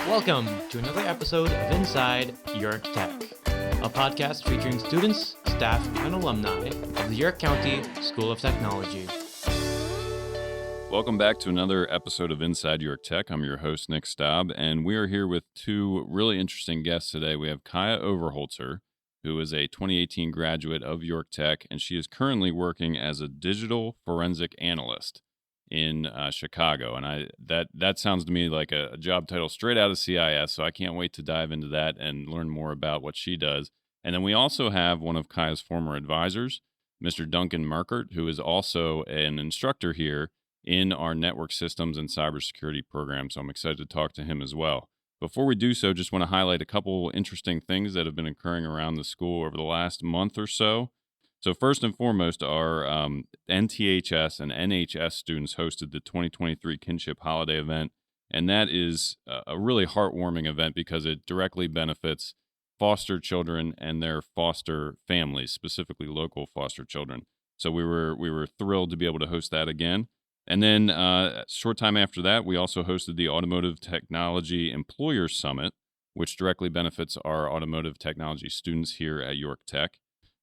Welcome to another episode of Inside York Tech, a podcast featuring students, staff, and alumni of the York County School of Technology. Welcome back to another episode of Inside York Tech. I'm your host, Nick Staub, and we are here with two really interesting guests today. We have Kaya Overholtzer, who is a 2018 graduate of York Tech, and she is currently working as a digital forensic analyst in Chicago. And that sounds to me like a job title straight out of CIS, so I can't wait to dive into that and learn more about what she does. And then we also have one of Kaya's former advisors, Mr. Duncan Merkert, who is also an instructor here in our network systems and cybersecurity program. So I'm excited to talk to him as well. Before we do so, just want to highlight a couple interesting things that have been occurring around the school over the last month or so. So first and foremost, our NTHS and NHS students hosted the 2023 Kinship Holiday event. And that is a really heartwarming event because it directly benefits foster children and their foster families, specifically local foster children. So we were thrilled to be able to host that again. And then a short time after that, we also hosted the Automotive Technology Employer Summit, which directly benefits our automotive technology students here at York Tech.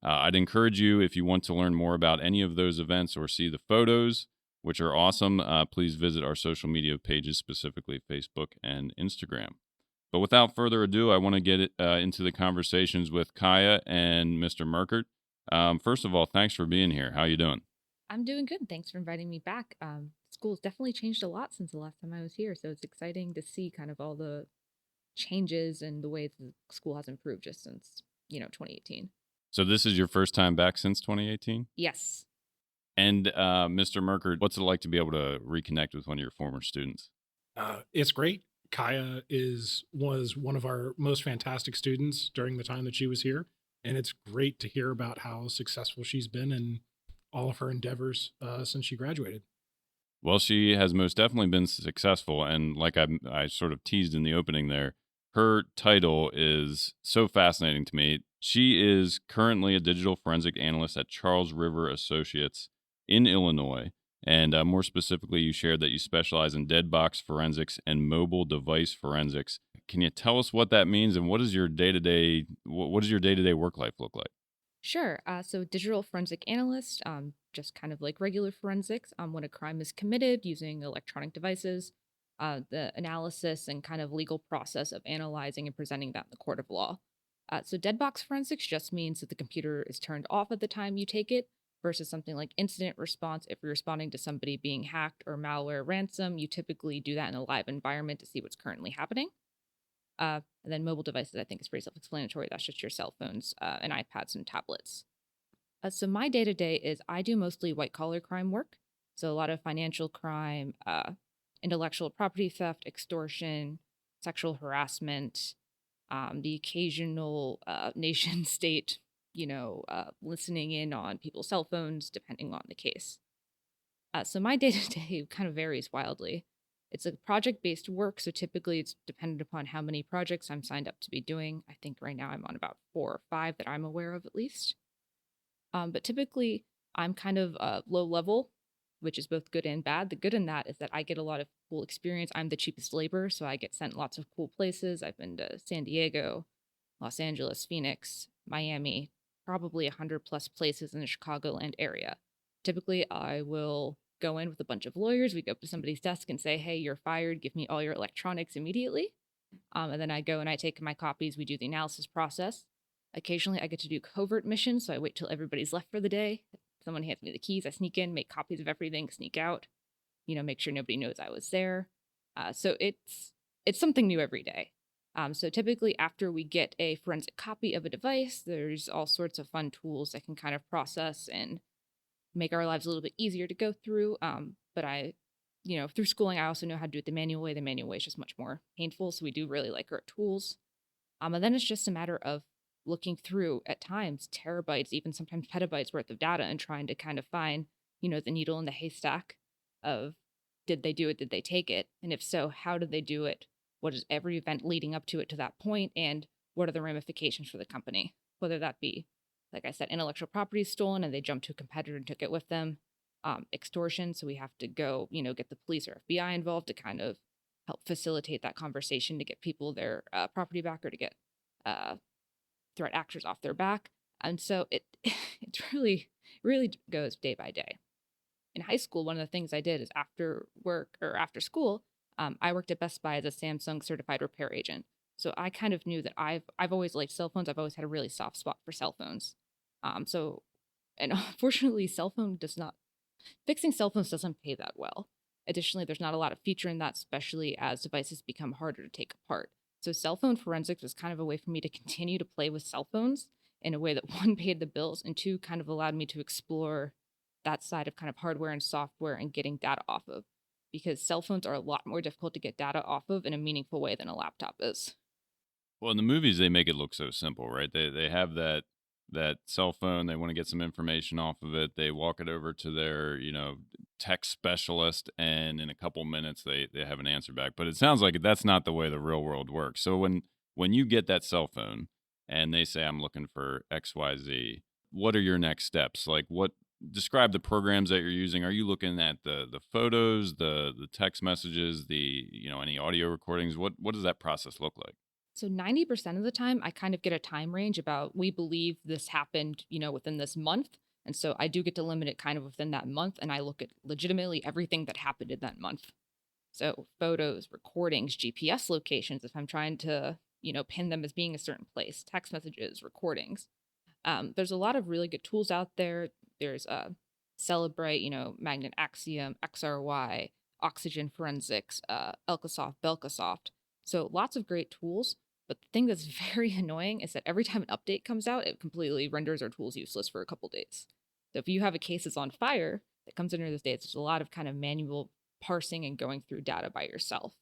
I'd encourage you, if you want to learn more about any of those events or see the photos, which are awesome, please visit our social media pages, specifically Facebook and Instagram. But without further ado, I want to get into the conversations with Kaya and Mr. Merkert. First of all, thanks for being here. How are you doing? I'm doing good. Thanks for inviting me back. School's definitely changed a lot since the last time I was here, so it's exciting to see kind of all the changes and the way the school has improved just since, 2018. So this is your first time back since 2018? Yes. And Mr. Merkert, what's it like to be able to reconnect with one of your former students? It's great. Kaya was one of our most fantastic students during the time that she was here, and it's great to hear about how successful she's been in all of her endeavors since she graduated. Well, she has most definitely been successful, and like I sort of teased in the opening there, her title is so fascinating to me. She is currently a digital forensic analyst at Charles River Associates in Illinois. And more specifically, you shared that you specialize in dead box forensics and mobile device forensics. Can you tell us what that means, and what does your day-to-day work life look like? Sure. So digital forensic analyst, just kind of like regular forensics, when a crime is committed using electronic devices, the analysis and kind of legal process of analyzing and presenting that in the court of law. So dead box forensics just means that the computer is turned off at the time you take it, versus something like incident response. If you're responding to somebody being hacked or malware ransom, you typically do that in a live environment to see what's currently happening. And then mobile devices, I think, is pretty self-explanatory. That's just your cell phones and iPads and tablets. So my day-to-day is I do mostly white-collar crime work. So a lot of financial crime, intellectual property theft, extortion, sexual harassment, the occasional nation state, listening in on people's cell phones, depending on the case. So my day-to-day kind of varies wildly. It's a project-based work, so typically it's dependent upon how many projects I'm signed up to be doing. I think right now I'm on about 4 or 5 that I'm aware of at least. But typically I'm kind of low level, which is both good and bad. The good in that is that I get a lot of cool experience. I'm the cheapest labor, so I get sent lots of cool places. I've been to San Diego, Los Angeles, Phoenix, Miami, probably 100 plus places in the Chicagoland area. Typically I will go in with a bunch of lawyers. We go up to somebody's desk and say, hey, you're fired. Give me all your electronics immediately. And then I go and I take my copies. We do the analysis process. Occasionally I get to do covert missions. So I wait till everybody's left for the day. Someone hands me the keys. I sneak in, make copies of everything, sneak out, make sure nobody knows I was there. So it's something new every day. So typically after we get a forensic copy of a device, there's all sorts of fun tools that can kind of process and make our lives a little bit easier to go through. But through schooling, I also know how to do it the manual way. The manual way is just much more painful. So we do really like our tools. And then it's just a matter of looking through at times terabytes, even sometimes petabytes worth of data and trying to kind of find, the needle in the haystack of did they do it? Did they take it? And if so, how did they do it? What is every event leading up to it to that point? And what are the ramifications for the company? Whether that be, like I said, intellectual property is stolen and they jumped to a competitor and took it with them. Extortion, so we have to go, get the police or FBI involved to kind of help facilitate that conversation to get people their property back or to get uh, threat actors off their back. And so it it really goes day by day. In high school, one of the things I did is after work or after school, I worked at Best Buy as a Samsung certified repair agent. So I kind of knew that I've always liked cell phones. I've always had a really soft spot for cell phones. So and unfortunately, fixing cell phones doesn't pay that well. Additionally, there's not a lot of feature in that, especially as devices become harder to take apart. So cell phone forensics was kind of a way for me to continue to play with cell phones in a way that one paid the bills and two kind of allowed me to explore that side of kind of hardware and software and getting data off of. Because cell phones are a lot more difficult to get data off of in a meaningful way than a laptop is. Well, in the movies, they make it look so simple, right? They have that cell phone. They want to get some information off of it. They walk it over to their tech specialist, and in a couple minutes, they have an answer back. But it sounds like that's not the way the real world works. So when you get that cell phone and they say I'm looking for XYZ, what are your next steps? Like what? Describe the programs that you're using. Are you looking at the photos, the text messages, the any audio recordings? What does that process look like? So 90% of the time, I kind of get a time range about we believe this happened, within this month. And so I do get to limit it kind of within that month. And I look at legitimately everything that happened in that month. So photos, recordings, GPS locations, if I'm trying to, pin them as being a certain place, text messages, recordings. There's a lot of really good tools out there. There's Celebrate, Magnet Axiom, XRY, Oxygen Forensics, Elkasoft, Belkasoft. So lots of great tools. But the thing that's very annoying is that every time an update comes out, it completely renders our tools useless for a couple days. So if you have a case that's on fire that comes under those dates, there's a lot of kind of manual parsing and going through data by yourself.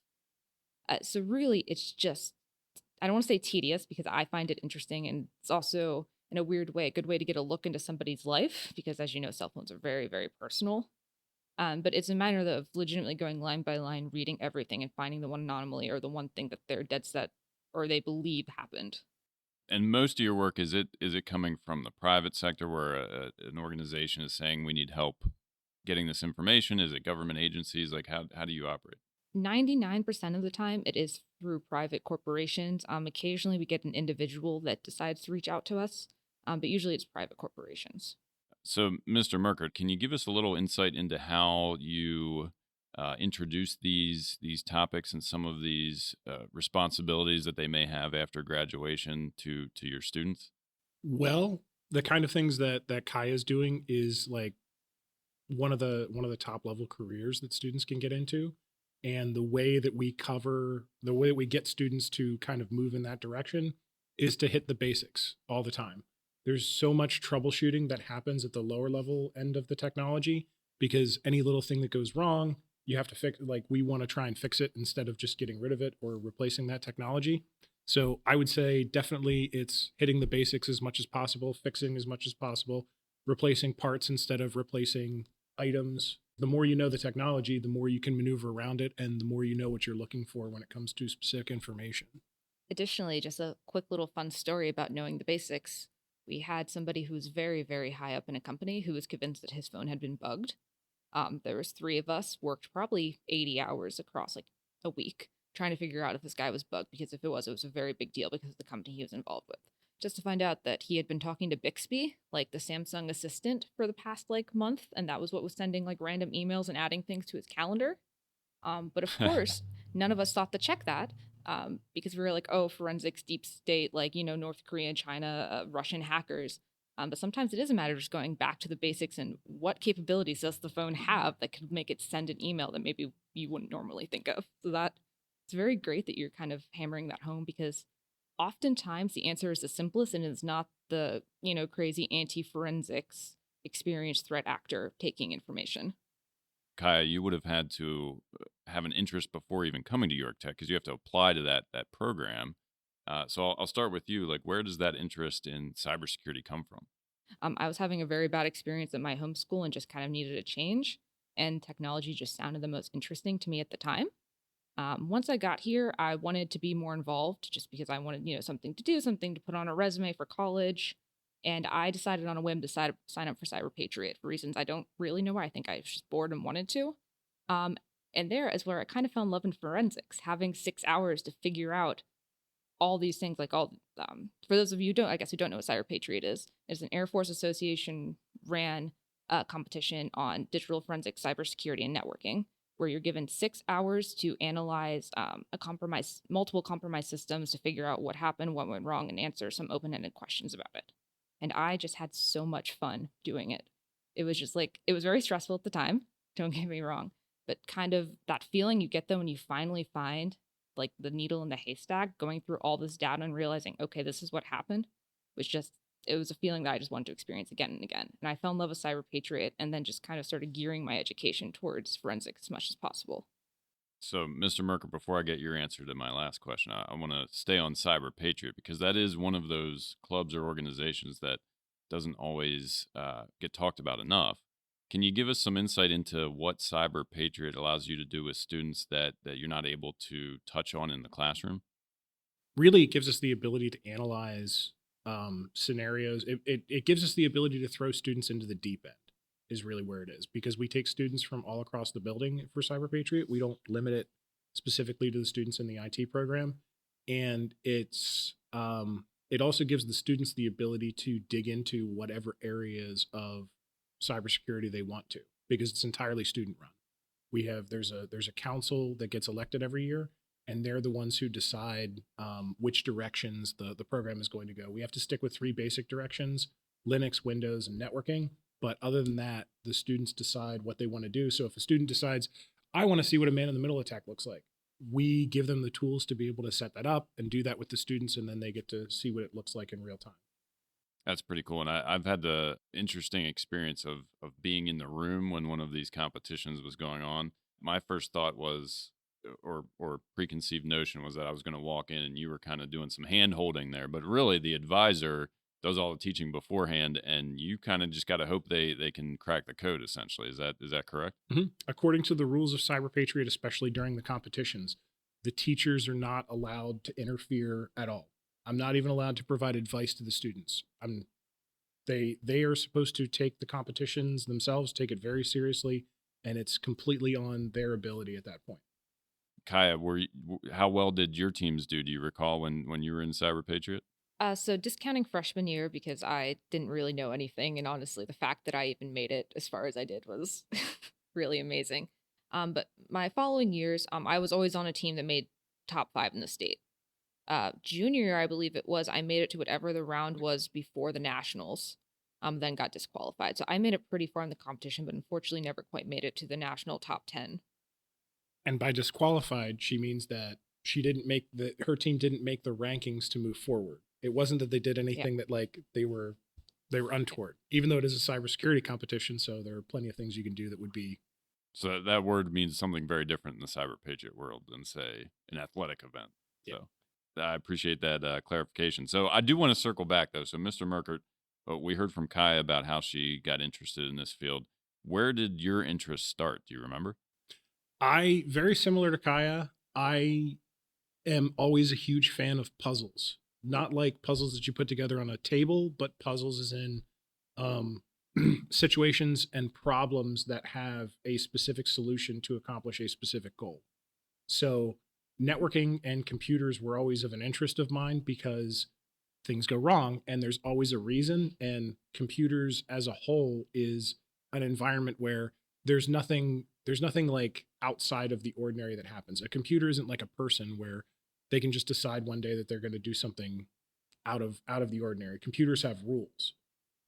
So really, it's just, I don't want to say tedious because I find it interesting. And it's also, in a weird way, a good way to get a look into somebody's life because, as you know, cell phones are very, very personal. But it's a matter of legitimately going line by line, reading everything and finding the one anomaly or the one thing that they're dead set or they believe happened. And most of your work is it coming from the private sector where an organization is saying we need help getting this information? Is it government agencies? Like how do you operate? 99% of the time, it is through private corporations. Occasionally, we get an individual that decides to reach out to us, but usually it's private corporations. So, Mr. Merkert, can you give us a little insight into how you introduce these topics and some of these responsibilities that they may have after graduation to your students? Well, the kind of things that Kaya is doing is like one of the top level careers that students can get into. And the way that we get students to kind of move in that direction is to hit the basics all the time. There's so much troubleshooting that happens at the lower level end of the technology because any little thing that goes wrong, you have to fix. Like we want to try and fix it instead of just getting rid of it or replacing that technology. So I would say definitely it's hitting the basics as much as possible, fixing as much as possible, replacing parts instead of replacing items. The more you know the technology, the more you can maneuver around it, and the more you know what you're looking for when it comes to specific information. Additionally, just a quick little fun story about knowing the basics. We had somebody who was very, very high up in a company who was convinced that his phone had been bugged. There was three of us, worked probably 80 hours across like a week, trying to figure out if this guy was bugged, because if it was a very big deal because of the company he was involved with. Just to find out that he had been talking to Bixby, like the Samsung assistant, for the past like month, and that was what was sending like random emails and adding things to his calendar. But of course, none of us thought to check that because we were like, oh, forensics, deep state, like, North Korea, China, Russian hackers. But sometimes it is a matter of just going back to the basics and what capabilities does the phone have that could make it send an email that maybe you wouldn't normally think of. So that it's very great that you're kind of hammering that home because oftentimes the answer is the simplest and it's not the, crazy anti-forensics experienced threat actor taking information. Kaya, you would have had to have an interest before even coming to York Tech because you have to apply to that program. So I'll start with you. Like, where does that interest in cybersecurity come from? I was having a very bad experience at my home school and just kind of needed a change. And technology just sounded the most interesting to me at the time. Once I got here, I wanted to be more involved just because I wanted, something to do, something to put on a resume for college. And I decided on a whim to sign up for Cyber Patriot for reasons I don't really know why. I think I was just bored and wanted to. And there is where I kind of fell in love in forensics, having 6 hours to figure out all these things. Like for those of you who don't know what Cyber Patriot is, it's an Air Force Association ran a competition on digital forensic cybersecurity and networking, where you're given 6 hours to analyze multiple compromised systems to figure out what happened, what went wrong, and answer some open-ended questions about it. And I just had so much fun doing it. It was just like, it was very stressful at the time, don't get me wrong, but kind of that feeling you get though when you finally find like the needle in the haystack, going through all this data and realizing, okay, this is what happened, it was a feeling that I just wanted to experience again and again. And I fell in love with Cyber Patriot and then just kind of started gearing my education towards forensics as much as possible. So, Mr. Merkert, before I get your answer to my last question, I want to stay on Cyber Patriot because that is one of those clubs or organizations that doesn't always get talked about enough. Can you give us some insight into what Cyber Patriot allows you to do with students that you're not able to touch on in the classroom? Really, it gives us the ability to analyze scenarios. It gives us the ability to throw students into the deep end is really where it is, because we take students from all across the building for Cyber Patriot. We don't limit it specifically to the students in the IT program. And it also gives the students the ability to dig into whatever areas of cybersecurity they want to, because it's entirely student run. There's a council that gets elected every year, and they're the ones who decide which directions the program is going to go. We have to stick with 3 basic directions: Linux, Windows, and networking. But other than that, the students decide what they want to do. So if a student decides, I want to see what a man-in-the-middle attack looks like, we give them the tools to be able to set that up and do that with the students, and then they get to see what it looks like in real time. That's pretty cool. And I've had the interesting experience of being in the room when one of these competitions was going on. My first thought was, or preconceived notion was that I was going to walk in and you were kind of doing some hand holding there. But really, the advisor does all the teaching beforehand, and you kind of just got to hope they can crack the code, essentially. Is that correct? Mm-hmm. According to the rules of Cyber Patriot, especially during the competitions, the teachers are not allowed to interfere at all. I'm not even allowed to provide advice to the students. They are supposed to take the competitions themselves, take it very seriously, and it's completely on their ability at that point. Kaya, how well did your teams do? Do you recall when you were in Cyber Patriot? So discounting freshman year, because I didn't really know anything, and honestly, the fact that I even made it as far as I did was really amazing. But my following years, I was always on a team that made top 5 in the state. Junior year, I believe it was, I made it to whatever the round was before the nationals, then got disqualified. So I made it pretty far in the competition, but unfortunately never quite made it to the national top 10. And by disqualified, she means that her team didn't make the rankings to move forward. It wasn't that they did anything that like they were untoward, even though it is a cybersecurity competition. So there are plenty of things you can do that would be. So that word means something very different in the Cyber Patriot world than, say, an athletic event. Yeah. So I appreciate that clarification. So I do want to circle back, though. So Mr. Merkert, we heard from Kaya about how she got interested in this field. Where did your interest start? Do you remember? Very similar to Kaya, I am always a huge fan of puzzles. Not like puzzles that you put together on a table, but puzzles as in situations and problems that have a specific solution to accomplish a specific goal. So networking and computers were always of an interest of mine because things go wrong and there's always a reason. And computers as a whole is an environment where there's nothing like outside of the ordinary that happens. A computer isn't like a person where they can just decide one day that they're going to do something out of the ordinary. Computers have rules,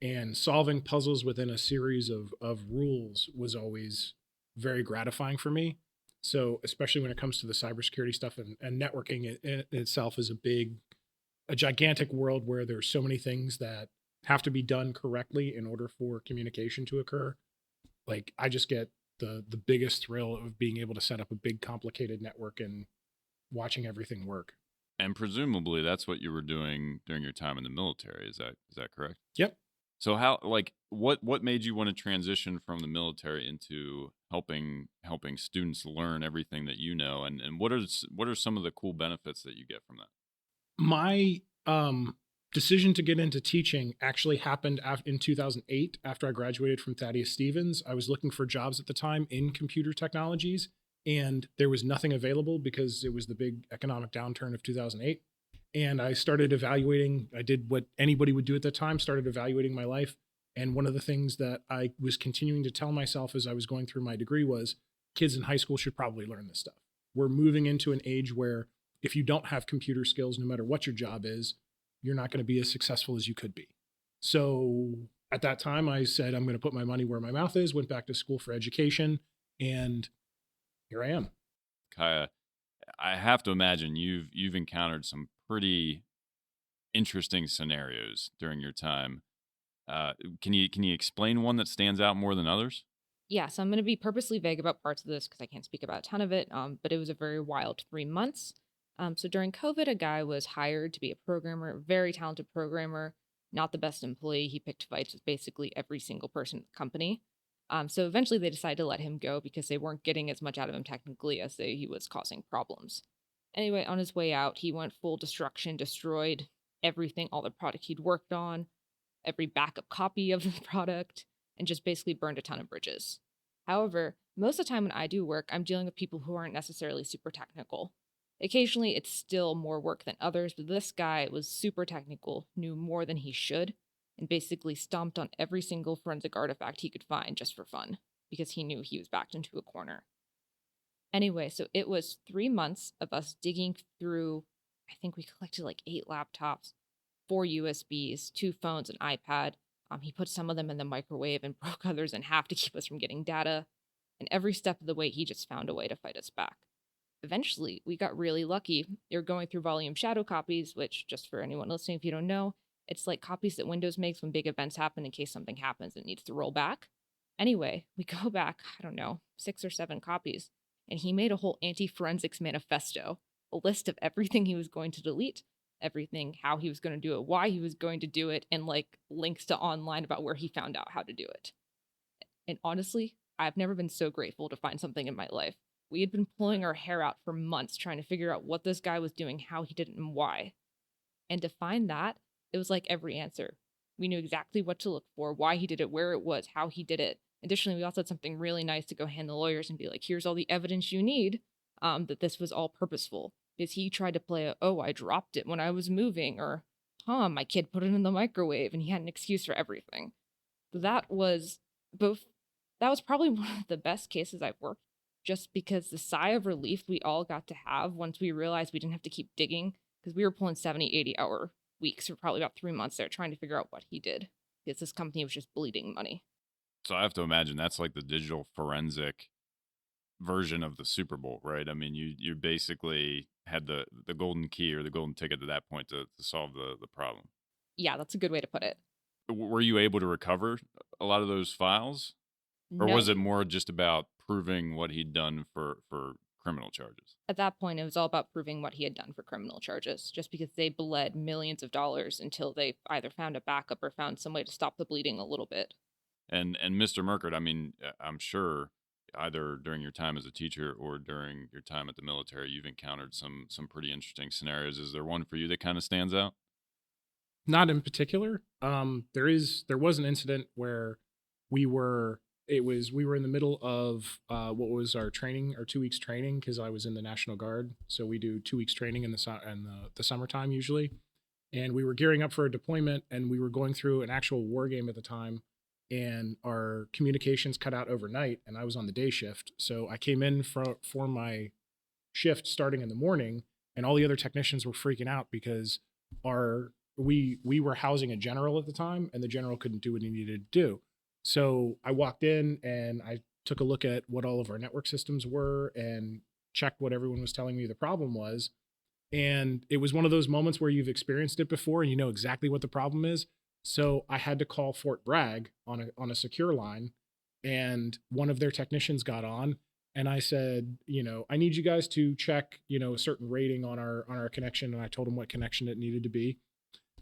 and solving puzzles within a series of rules was always very gratifying for me. So especially when it comes to the cybersecurity stuff and networking in itself is a gigantic world where there's so many things that have to be done correctly in order for communication to occur. Like I just get the biggest thrill of being able to set up a big complicated network and watching everything work. And presumably that's what you were doing during your time in the military. Is that correct? Yep. So what made you want to transition from the military into helping students learn everything that you know, and what are some of the cool benefits that you get from that? My decision to get into teaching actually happened in 2008 after I graduated from Thaddeus Stevens. I was looking for jobs at the time in computer technologies, and there was nothing available because it was the big economic downturn of 2008. And I started evaluating, I did what anybody would do at the time, started evaluating my life. And one of the things that I was continuing to tell myself as I was going through my degree was kids in high school should probably learn this stuff. We're moving into an age where if you don't have computer skills, no matter what your job is, you're not going to be as successful as you could be. So at that time, I said, I'm going to put my money where my mouth is, went back to school for education, and here I am. Kaya, I have to imagine you've encountered some pretty interesting scenarios during your time. Can you explain one that stands out more than others? Yeah, so I'm going to be purposely vague about parts of this because I can't speak about a ton of it. But it was a very wild 3 months. So during COVID, a guy was hired to be a programmer, very talented programmer, not the best employee. He picked fights with basically every single person at the company. So eventually they decided to let him go because they weren't getting as much out of him technically as he was causing problems. Anyway, on his way out, he went full destruction, destroyed everything, all the product he'd worked on, every backup copy of the product, and just basically burned a ton of bridges. However, most of the time when I do work, I'm dealing with people who aren't necessarily super technical. Occasionally, it's still more work than others, but this guy was super technical, knew more than he should, and basically stomped on every single forensic artifact he could find just for fun, because he knew he was backed into a corner. Anyway, so it was 3 months of us digging through, I think we collected like 8 laptops, 4 USBs, 2 phones, an iPad. He put some of them in the microwave and broke others in half to keep us from getting data. And every step of the way, he just found a way to fight us back. Eventually, we got really lucky. They were going through volume shadow copies, which, just for anyone listening, if you don't know, it's like copies that Windows makes when big events happen in case something happens and needs to roll back. Anyway, we go back, I don't know, 6 or 7 copies, and he made a whole anti-forensics manifesto, a list of everything he was going to delete, everything, how he was going to do it, why he was going to do it, and like links to online about where he found out how to do it. And honestly, I've never been so grateful to find something in my life. We had been pulling our hair out for months trying to figure out what this guy was doing, how he did it, and why. And to find that, it was like every answer. We knew exactly what to look for, why he did it, where it was, how he did it. Additionally, we also had something really nice to go hand the lawyers and be like, here's all the evidence you need that this was all purposeful. Because he tried to play I dropped it when I was moving, or, my kid put it in the microwave, and he had an excuse for everything. That was probably one of the best cases I've worked, just because the sigh of relief we all got to have once we realized we didn't have to keep digging, because we were pulling 70, 80-hour weeks for probably about 3 months there trying to figure out what he did, because this company was just bleeding money. So I have to imagine that's like the digital forensic version of the Super Bowl, right? I mean, you basically had the golden key or the golden ticket at that point to solve the problem. Yeah, that's a good way to put it. Were you able to recover a lot of those files? Or No. was it more just about proving what he'd done for criminal charges? At that point, it was all about proving what he had done for criminal charges, just because they bled millions of dollars until they either found a backup or found some way to stop the bleeding a little bit. And Mr. Merkert, I mean, I'm sure either during your time as a teacher or during your time at the military, you've encountered some pretty interesting scenarios. Is there one for you that kind of stands out? Not in particular. There was an incident where we were in the middle of what was our training, our 2 weeks training, because I was in the National Guard. So we do 2 weeks training in the summertime usually. And we were gearing up for a deployment, and we were going through an actual war game at the time, and our communications cut out overnight, and I was on the day shift. So I came in for my shift starting in the morning, and all the other technicians were freaking out because we were housing a general at the time, and the general couldn't do what he needed to do. So I walked in and I took a look at what all of our network systems were and checked what everyone was telling me the problem was. And it was one of those moments where you've experienced it before and you know exactly what the problem is. So I had to call Fort Bragg on a secure line, and one of their technicians got on, and I said, I need you guys to check, a certain rating on our connection. And I told them what connection it needed to be.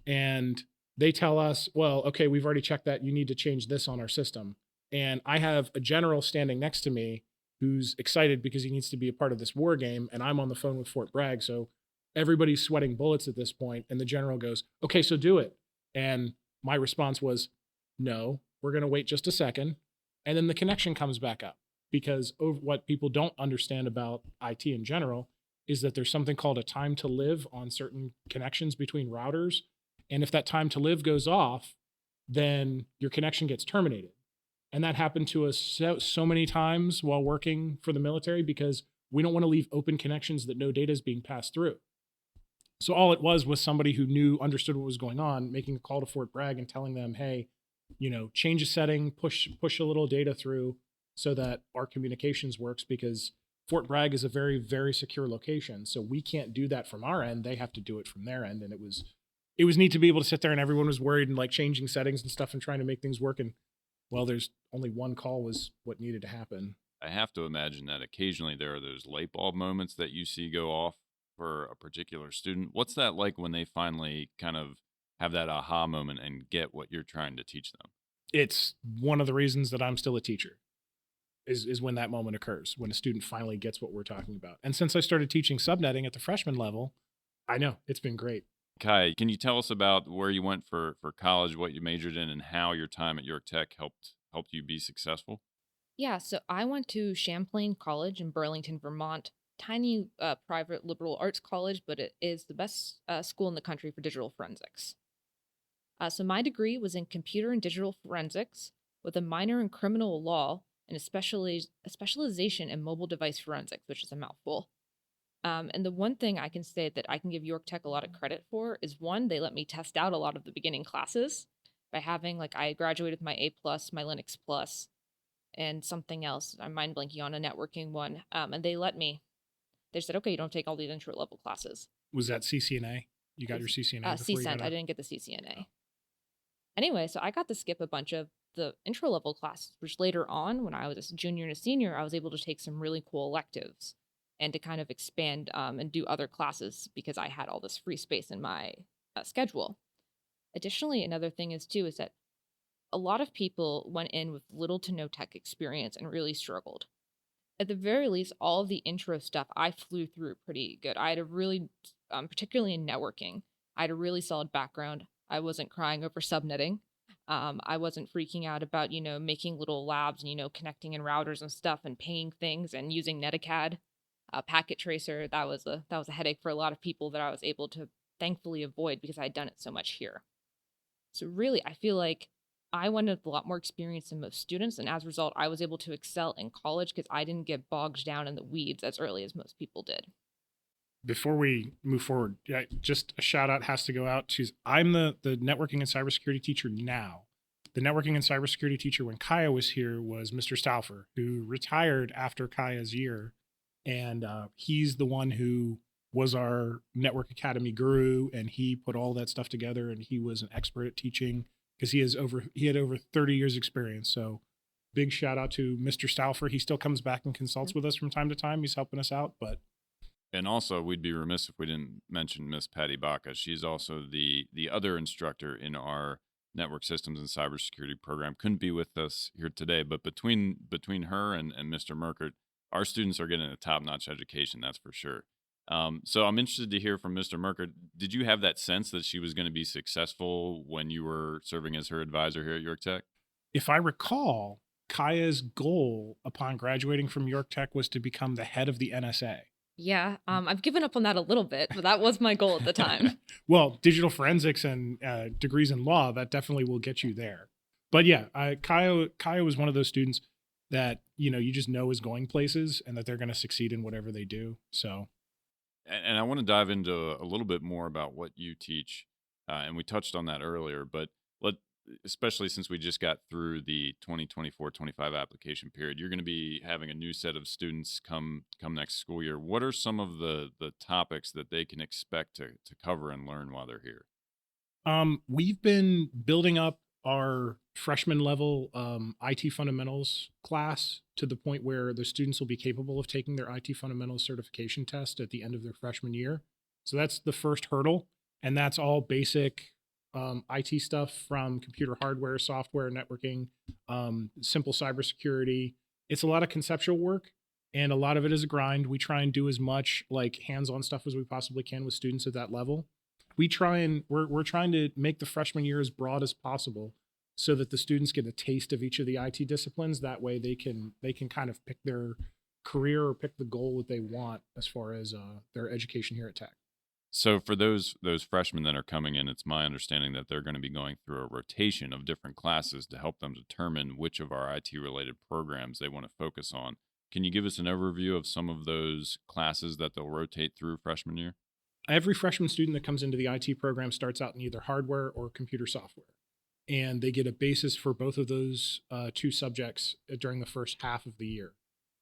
And they tell us, well, okay, we've already checked that. You need to change this on our system. And I have a general standing next to me who's excited because he needs to be a part of this war game. And I'm on the phone with Fort Bragg. So everybody's sweating bullets at this point. And the general goes, okay, so do it. And my response was, no, we're going to wait just a second. And then the connection comes back up. because what people don't understand about IT in general is that there's something called a time to live on certain connections between routers. And if that time to live goes off, then your connection gets terminated. And that happened to us so many times while working for the military because we don't want to leave open connections that no data is being passed through. So all it was somebody who understood what was going on, making a call to Fort Bragg and telling them, hey, change a setting, push a little data through so that our communications works, because Fort Bragg is a very, very secure location. So we can't do that from our end. They have to do it from their end. And it was neat to be able to sit there, and everyone was worried and like changing settings and stuff and trying to make things work. And well, there's only one call was what needed to happen. I have to imagine that occasionally there are those light bulb moments that you see go off for a particular student. What's that like when they finally kind of have that aha moment and get what you're trying to teach them? It's one of the reasons that I'm still a teacher is when that moment occurs, when a student finally gets what we're talking about. And since I started teaching subnetting at the freshman level, I know it's been great. Kai, can you tell us about where you went for college, what you majored in, and how your time at York Tech helped you be successful? Yeah, so I went to Champlain College in Burlington, Vermont. Tiny private liberal arts college, but it is the best school in the country for digital forensics. So my degree was in computer and digital forensics with a minor in criminal law and a specialization in mobile device forensics, which is a mouthful. And the one thing I can say that I can give York Tech a lot of credit for is, one, they let me test out a lot of the beginning classes by having, like, I graduated with my A+, my Linux Plus, and something else. I'm mind blanking on a networking one. And they said, okay, you don't take all these intro level classes. Was that CCNA? You got your CCNA? CCNA. I didn't get the CCNA. Anyway, so I got to skip a bunch of the intro level classes, which later on, when I was a junior and a senior, I was able to take some really cool electives and to kind of expand and do other classes because I had all this free space in my schedule. Additionally, another thing is that a lot of people went in with little to no tech experience and really struggled. At the very least, all of the intro stuff I flew through pretty good. I had a really, particularly in networking, I had a really solid background. I wasn't crying over subnetting. I wasn't freaking out about, making little labs and, connecting in routers and stuff and pinging things and using Netacad. Packet tracer, that was a headache for a lot of people that I was able to thankfully avoid because I had done it so much here. So really, I feel like I went with a lot more experience than most students, and as a result, I was able to excel in college because I didn't get bogged down in the weeds as early as most people did. Before we move forward, just a shout out has to go out to, I'm the networking and cybersecurity teacher now. The networking and cybersecurity teacher when Kaya was here was Mr. Stauffer, who retired after Kaya's year. And he's the one who was our network academy guru, and he put all that stuff together, and he was an expert at teaching because he had over 30 years experience. So big shout out to Mr. Stauffer. He still comes back and consults with us from time to time. He's helping us out. And also, we'd be remiss if we didn't mention Miss Patty Baca. She's also the other instructor in our network systems and cybersecurity program. Couldn't be with us here today, but between her and Mr. Merkert, our students are getting a top-notch education, that's for sure. So I'm interested to hear from Mr. Merkert. Did you have that sense that she was going to be successful when you were serving as her advisor here at York Tech? If I recall, Kaya's goal upon graduating from York Tech was to become the head of the NSA. Yeah, I've given up on that a little bit, but that was my goal at the time. Well, digital forensics and degrees in law, that definitely will get you there. But yeah, Kaya was one of those students that, you just know is going places and that they're going to succeed in whatever they do. So. And I want to dive into a little bit more about what you teach. And we touched on that earlier, but especially since we just got through the 2024-25 application period, you're going to be having a new set of students come next school year. What are some of the topics that they can expect to cover and learn while they're here? We've been building up our freshman level IT fundamentals class to the point where the students will be capable of taking their IT fundamentals certification test at the end of their freshman year. So that's the first hurdle. And that's all basic IT stuff from computer hardware, software, networking, simple cybersecurity. It's a lot of conceptual work, and a lot of it is a grind. We try and do as much like hands-on stuff as we possibly can with students at that level. We're trying to make the freshman year as broad as possible so that the students get a taste of each of the IT disciplines. That way they can kind of pick their career or pick the goal that they want as far as their education here at Tech. So for those freshmen that are coming in, it's my understanding that they're going to be going through a rotation of different classes to help them determine which of our IT related programs they want to focus on. Can you give us an overview of some of those classes that they'll rotate through freshman year? Every freshman student that comes into the IT program starts out in either hardware or computer software. And they get a basis for both of those two subjects during the first half of the year.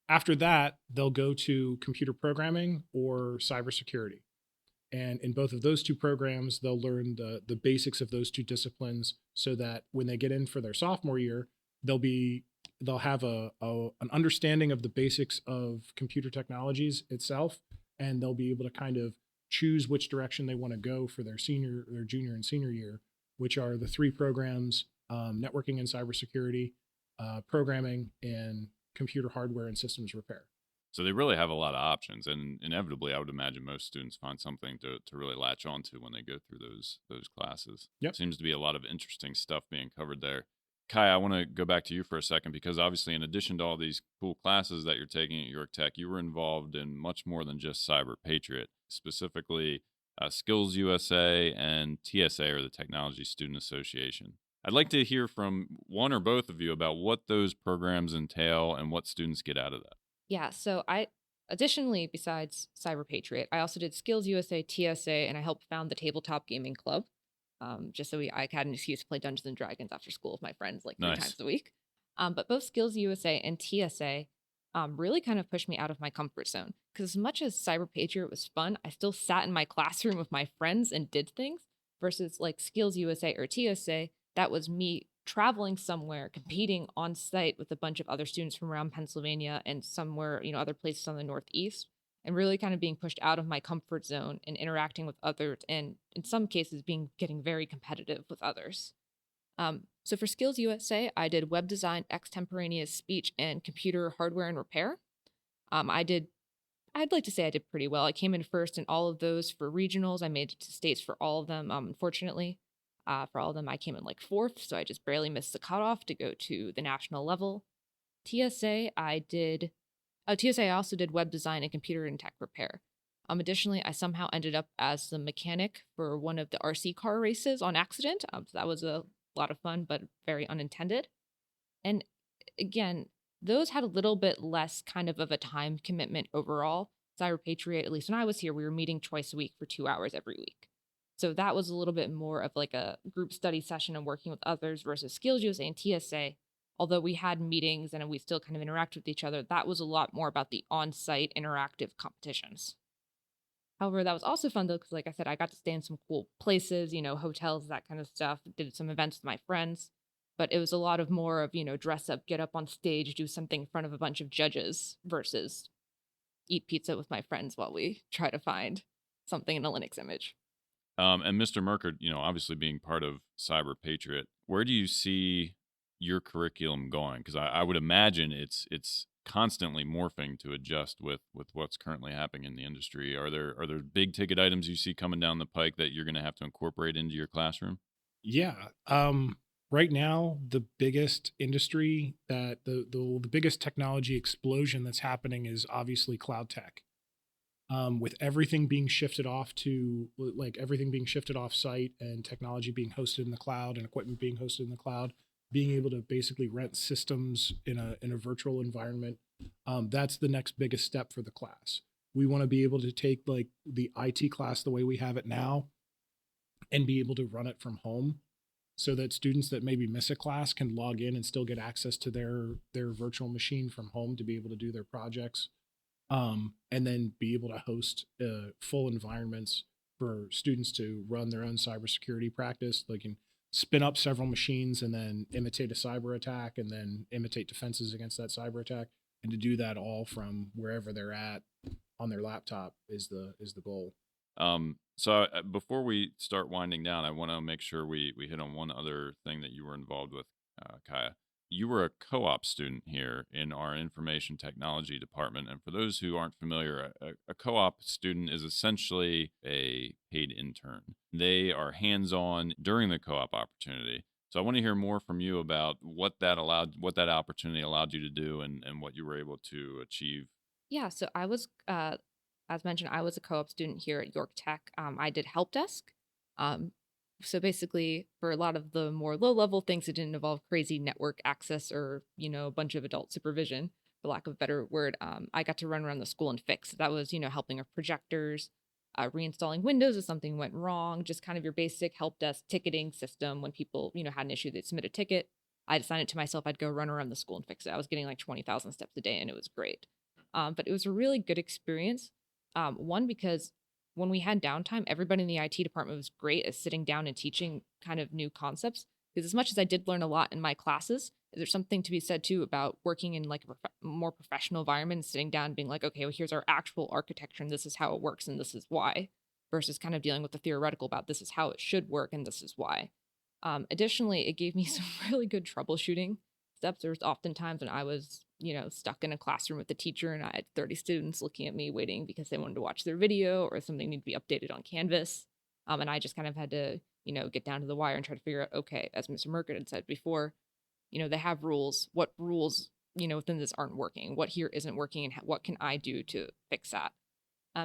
After that, they'll go to computer programming or cybersecurity. And in both of those two programs, they'll learn the basics of those two disciplines so that when they get in for their sophomore year, they'll have an understanding of the basics of computer technologies itself, and they'll be able to kind of choose which direction they want to go for their junior and senior year, which are the three programs: networking and cybersecurity, programming, and computer hardware and systems repair. So they really have a lot of options, and inevitably, I would imagine most students find something to really latch onto when they go through those classes. Yep. Seems to be a lot of interesting stuff being covered there. Kai, I want to go back to you for a second because obviously, in addition to all these cool classes that you're taking at York Tech, you were involved in much more than just Cyber Patriot, specifically Skills USA and TSA, or the Technology Student Association. I'd like to hear from one or both of you about what those programs entail and what students get out of that. Yeah, so I additionally, besides Cyber Patriot, I also did Skills USA, TSA, and I helped found the Tabletop Gaming Club. Just so I had an excuse to play Dungeons and Dragons after school with my friends like 3 Nice. times a week. But both Skills USA and TSA really kind of pushed me out of my comfort zone. Because as much as Cyber Patriot was fun, I still sat in my classroom with my friends and did things. Versus like Skills USA or TSA, that was me traveling somewhere, competing on site with a bunch of other students from around Pennsylvania and somewhere, other places on the Northeast, and really kind of being pushed out of my comfort zone and interacting with others, and in some cases getting very competitive with others. So for Skills USA, I did web design, extemporaneous speech, and computer hardware and repair. I'd like to say I did pretty well. I came in first in all of those for regionals. I made it to states for all of them, unfortunately. For all of them, I came in like fourth, so I just barely missed the cutoff to go to the national level. TSA, I also did web design and computer and tech repair. Additionally, I somehow ended up as the mechanic for one of the RC car races on accident. So that was a lot of fun, but very unintended. And again, those had a little bit less kind of a time commitment overall. Cyber Patriot, at least when I was here, we were meeting twice a week for 2 hours every week. So that was a little bit more of like a group study session and working with others versus Skills USA and TSA. Although we had meetings and we still kind of interact with each other, that was a lot more about the on-site interactive competitions. However, that was also fun though, because like I said, I got to stay in some cool places, hotels, that kind of stuff, did some events with my friends. But it was a lot of more of, dress up, get up on stage, do something in front of a bunch of judges versus eat pizza with my friends while we try to find something in a Linux image. And Mr. Merkert, obviously being part of Cyber Patriot, where do you see your curriculum going? Because I would imagine it's constantly morphing to adjust with what's currently happening in the industry. Are there big ticket items you see coming down the pike that you're going to have to incorporate into your classroom? Yeah. Right now, the biggest industry that the biggest technology explosion that's happening is obviously cloud tech. With everything being shifted off site and technology being hosted in the cloud and equipment being hosted in the cloud, being able to basically rent systems in a virtual environment, that's the next biggest step for the class. We want to be able to take like the IT class the way we have it now and be able to run it from home so that students that maybe miss a class can log in and still get access to their virtual machine from home to be able to do their projects. And then be able to host full environments for students to run their own cybersecurity practice. They can spin up several machines and then imitate a cyber attack and then imitate defenses against that cyber attack. And to do that all from wherever they're at on their laptop is the goal. So before we start winding down, I want to make sure we hit on one other thing that you were involved with, Kaya. You were a co-op student here in our information technology department. And for those who aren't familiar, a co-op student is essentially a paid intern. They are hands-on during the co-op opportunity. So I want to hear more from you about what that opportunity allowed you to do and what you were able to achieve. Yeah, so I was, as mentioned, I was a co-op student here at York Tech. I did help desk. Um, so basically, for a lot of the more low-level things, it didn't involve crazy network access or, a bunch of adult supervision, for lack of a better word. I got to run around the school and fix. That was, helping with projectors, reinstalling Windows if something went wrong, just kind of your basic help desk ticketing system. When people, had an issue, they'd submit a ticket. I'd assign it to myself. I'd go run around the school and fix it. I was getting like 20,000 steps a day, and it was great. But it was a really good experience. One, because when we had downtime, everybody in the IT department was great at sitting down and teaching kind of new concepts. Because as much as I did learn a lot in my classes, there's something to be said too about working in like a more professional environment and sitting down and being like, okay, well, here's our actual architecture and this is how it works and this is why, versus kind of dealing with the theoretical about this is how it should work and this is why. Additionally, it gave me some really good troubleshooting steps. There was often times when I was, stuck in a classroom with the teacher and I had 30 students looking at me waiting because they wanted to watch their video or something needed to be updated on Canvas. And I just kind of had to, get down to the wire and try to figure out, okay, as Mr. Merkert had said before, they have rules. What rules, within this aren't working? What here isn't working? And what can I do to fix that?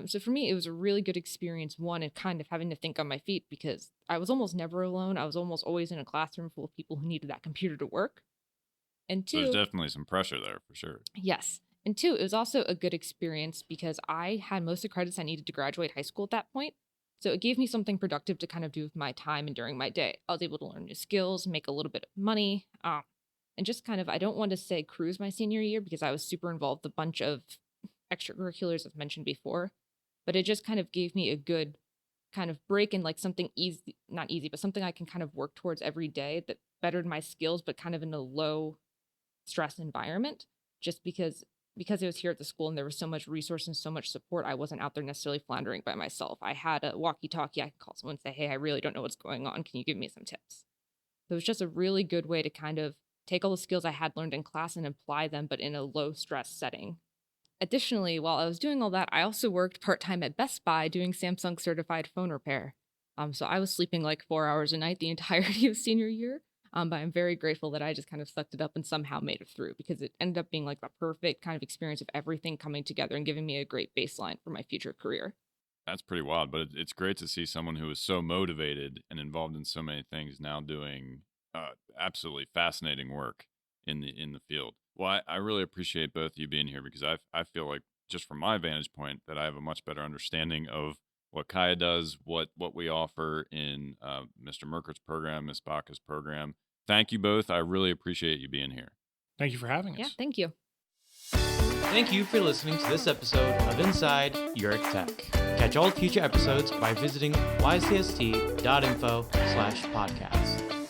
So for me, it was a really good experience, one, and kind of having to think on my feet because I was almost never alone. I was almost always in a classroom full of people who needed that computer to work. And two, There's definitely some pressure there for sure. yes. And two, it was also a good experience because I had most of the credits I needed to graduate high school at that point. So it gave me something productive to kind of do with my time and during my day. I was able to learn new skills, make a little bit of money, and just kind of, I don't want to say cruise my senior year because I was super involved with a bunch of extracurriculars I've mentioned before. But it just kind of gave me a good kind of break and like something easy, not easy, but something I can kind of work towards every day that bettered my skills, but kind of in a low stress environment. Just because it was here at the school and there was so much resource and so much support, I wasn't out there necessarily floundering by myself. I had a walkie-talkie. I could call someone and say, hey, I really don't know what's going on. Can you give me some tips? So it was just a really good way to kind of take all the skills I had learned in class and apply them, but in a low stress setting. Additionally, while I was doing all that, I also worked part-time at Best Buy doing Samsung certified phone repair. So I was sleeping like 4 hours a night the entirety of senior year. But I'm very grateful that I just kind of sucked it up and somehow made it through because it ended up being like the perfect kind of experience of everything coming together and giving me a great baseline for my future career. That's pretty wild, but it's great to see someone who is so motivated and involved in so many things now doing absolutely fascinating work in the field. Well, I really appreciate both of you being here because I feel like just from my vantage point that I have a much better understanding of what Kaya does, what we offer in Mr. Merkert's program, Ms. Baca's program. Thank you both. I really appreciate you being here. Thank you for having us. Yeah, thank you. Thank you for listening to this episode of Inside York Tech. Catch all future episodes by visiting ycst.info/podcast.